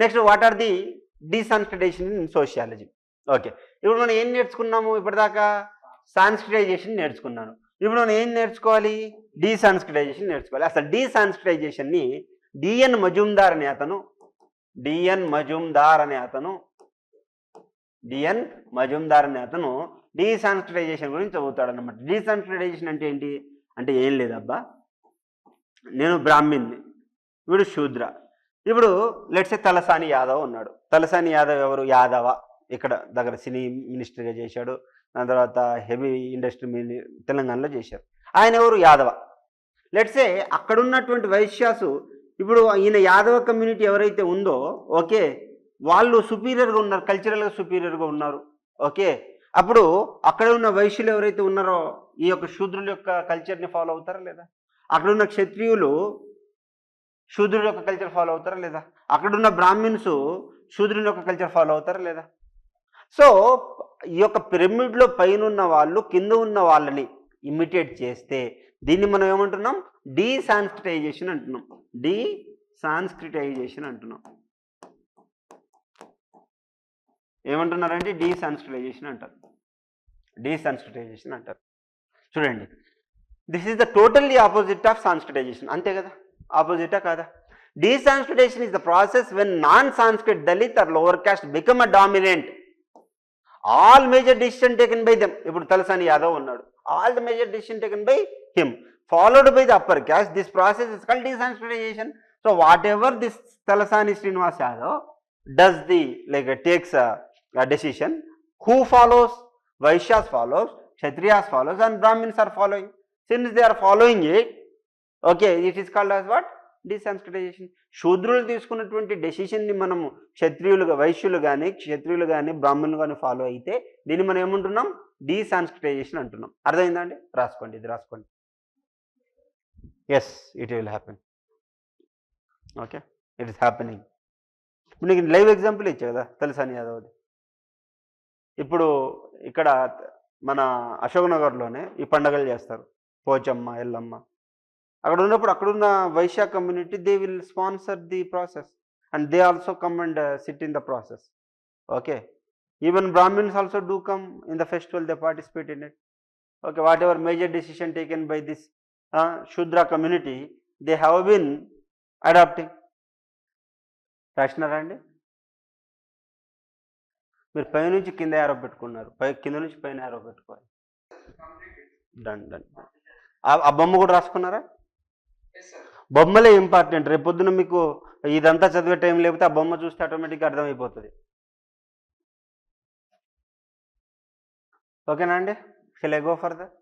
Next what are the desanskritization in sociology. Okay, ఇప్పుడు మనం ఏం నేర్చుకున్నాము ఇప్పటిదాకా? సాన్స్క్రిటైజేషన్ నేర్చుకున్నాను. ఇప్పుడు మనం ఏం నేర్చుకోవాలి? డీసాన్స్క్రిటైజేషన్ నేర్చుకోవాలి. అసలు డీసాన్స్క్రిటైజేషన్ని డిఎన్ మజుందార్ అనే అతను డీసాన్స్క్రిటైజేషన్ గురించి చదువుతాడు అనమాట. డీసాన్స్క్రిటైజేషన్ అంటే ఏంటి అంటే ఏం లేదబ్బా, నేను బ్రాహ్మణ్ని, వీడు శూద్ర. ఇప్పుడు లెట్సే తలసాని యాదవ్ ఉన్నాడు. తలసాని యాదవ్ ఎవరు? యాదవ, ఇక్కడ దగ్గర సినీ మినిస్టర్గా చేశాడు. దాని తర్వాత హెవీ ఇండస్ట్రీ తెలంగాణలో చేశారు. ఆయన ఎవరు? యాదవ. లెట్సే అక్కడున్నటువంటి వైశ్యాసు, ఇప్పుడు ఈయన యాదవ కమ్యూనిటీ ఎవరైతే ఉందో, ఓకే, వాళ్ళు సుపీరియర్గా ఉన్నారు, కల్చరల్గా సుపీరియర్గా ఉన్నారు. ఓకే, అప్పుడు అక్కడ ఉన్న వైశ్యులు ఎవరైతే ఉన్నారో ఈ యొక్క శూద్రుల యొక్క కల్చర్ని ఫాలో అవుతారా లేదా? అక్కడున్న క్షత్రియులు శూద్రుల యొక్క కల్చర్ ఫాలో అవుతారా లేదా? అక్కడున్న బ్రాహ్మిన్స్ శూద్రుల యొక్క కల్చర్ ఫాలో అవుతారా లేదా? సో ఈ యొక్క పిరమిడ్లో పైన ఉన్న వాళ్ళు కింద ఉన్న వాళ్ళని ఇమిటేట్ చేస్తే దీన్ని మనం ఏమంటున్నాం? డీసాన్స్క్రిటైజేషన్ అంటున్నాం. ఏమంటున్నారంటే డీసాన్స్క్రిటైజేషన్ అంటారు. చూడండి, this is the totally opposite of sanskritization. అంతే కదా? ఆపోజిటా కాదా? Desanskritization is the process when non Sanskrit Dalit or lower caste become a dominant. All major decision taken by them. ఇప్పుడు తలసాని యాదవ్ ఉన్నాడు, all the major decision taken by him followed by the upper caste. This process is called desanscritization. So whatever this Talasani Srinivas Yadav does takes a decision, who follows? Vaishyas follows, Kshatriyas follows, and Brahmins are following. Since they are following it, okay, it is called as what? Desanscritization. శూద్రులు తీసుకున్నటువంటి డెసిషన్ని మనము వైశ్యులు కానీ బ్రాహ్మణులు కానీ follow అయితే దీన్ని మనం ఏమంటున్నాం? డీసాన్స్క్రిటైజేషన్ అంటున్నాం. అర్థమైందా అండి? రాసుకోండి, ఇది రాసుకోండి. Yes, it will happen. Okay, it is happening. ఇప్పుడు నీకు లైవ్ ఎగ్జాంపుల్ ఇచ్చా కదా తలసాని యాదవ్ది. ఇప్పుడు ఇక్కడ మన అశోక్ నగర్లోనే ఈ పండగలు చేస్తారు, పోచమ్మ, ఎల్లమ్మ. అక్కడ ఉన్నప్పుడు అక్కడున్న Vaishya community they will sponsor the process and they also come and sit in the process. Okay, even Brahmins also do come in the festival, they participate in it. Okay, whatever major decision taken by this Shudra community, they have been adopting. రాసినారా అండి? మీరు పై నుంచి కింద arrow పెట్టుకున్నారు, కింద నుంచి పైన arrow పెట్టుకోవాలి. డన్. ఆ బొమ్మ కూడా రాసుకున్నారా? బొమ్మలే ఇంపార్టెంట్. రేపొద్దున మీకు ఇదంతా చదివే టైం లేకపోతే ఆ బొమ్మ చూస్తే ఆటోమేటిక్గా అర్థమైపోతుంది. ఓకేనా అండి? Shall I go further?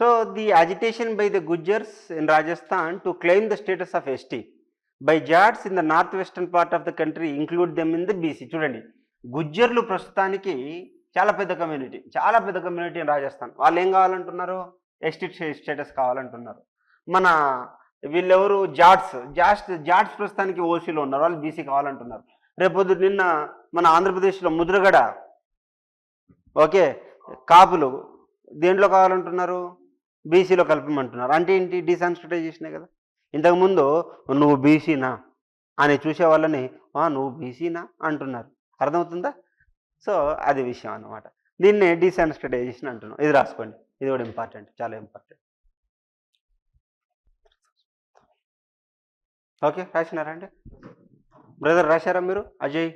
So the agitation by the Gujars in Rajasthan to claim the status of ST by Jats in the northwestern part of the country include them in the BC. చూడండి, గుజ్జర్లు ప్రస్తుతానికి చాలా పెద్ద community in Rajasthan. వాళ్ళు ఏం కావాలంటున్నారు? ST status కావాలంటున్నారు. మన వీళ్ళెవరు? జాట్స్ ప్రస్తుతానికి ఓసీలో ఉన్నారు, వాళ్ళు బీసీ కావాలంటున్నారు. రేపొద్దు నిన్న మన ఆంధ్రప్రదేశ్లో ముద్రగడ, ఓకే, కాపులు దేంట్లో కావాలంటున్నారు? బీసీలో కలపమంటున్నారు. అంటే ఏంటి? డీసాన్స్క్రిటైజేషనే కదా. ఇంతకుముందు నువ్వు బీసీనా అని చూసే వాళ్ళని నువ్వు బీసీనా అంటున్నారు. అర్థమవుతుందా? సో అది విషయం అన్నమాట. దీన్నే డీసాన్స్క్రిటైజేషన్ అంటున్నాం. ఇది రాసుకోండి, ఇది కూడా ఇంపార్టెంట్, చాలా ఇంపార్టెంట్. ఓకే, రాసినారా అండి? బ్రదర్ రాశారా మీరు? అజయ్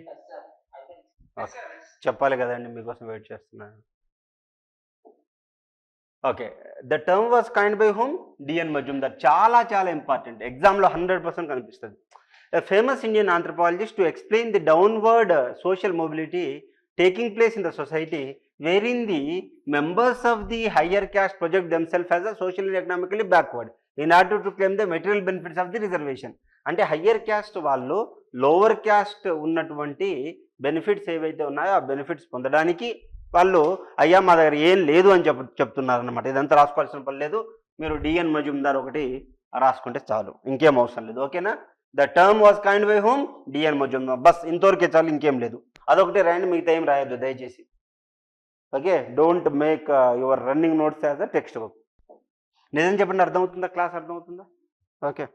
చెప్పాలి కదండి, మీకోసం వెయిట్ చేస్తున్నాను. Okay, the term was coined by whom? DN Majumdar. చాలా ఇంపార్టెంట్, ఎగ్జామ్లో 100% కనిపిస్తుంది. A famous Indian anthropologist to explain the downward social mobility taking place in the society wherein the members of the higher caste project themselves as a socially and economically backward in order to claim the material benefits of the reservation. అంటే higher caste వాళ్ళు lower caste ఉన్నటువంటి benefits ఏవైతే ఉన్నాయో ఆ benefits పొందడానికి వాళ్ళు అయ్యా మా దగ్గర ఏం లేదు అని చెప్తున్నారు అనమాట. ఇదంతా రాసుకోవాల్సిన పని లేదు, మీరు డిఎన్ మజుందార్ ఒకటి రాసుకుంటే చాలు, ఇంకేం అవసరం లేదు. ఓకేనా? The term was coined by whom? DN Majumdar. బస్ ఇంతవరకే చాలు, ఇంకేం లేదు. అదొకటి రాయండి, మిగతా ఏం రాయొద్దు దయచేసి. Okay, don't make your running notes as a text book. నిజం చెప్పండి, అర్థమవుతుందా? క్లాస్ అర్థమవుతుందా? ఓకే.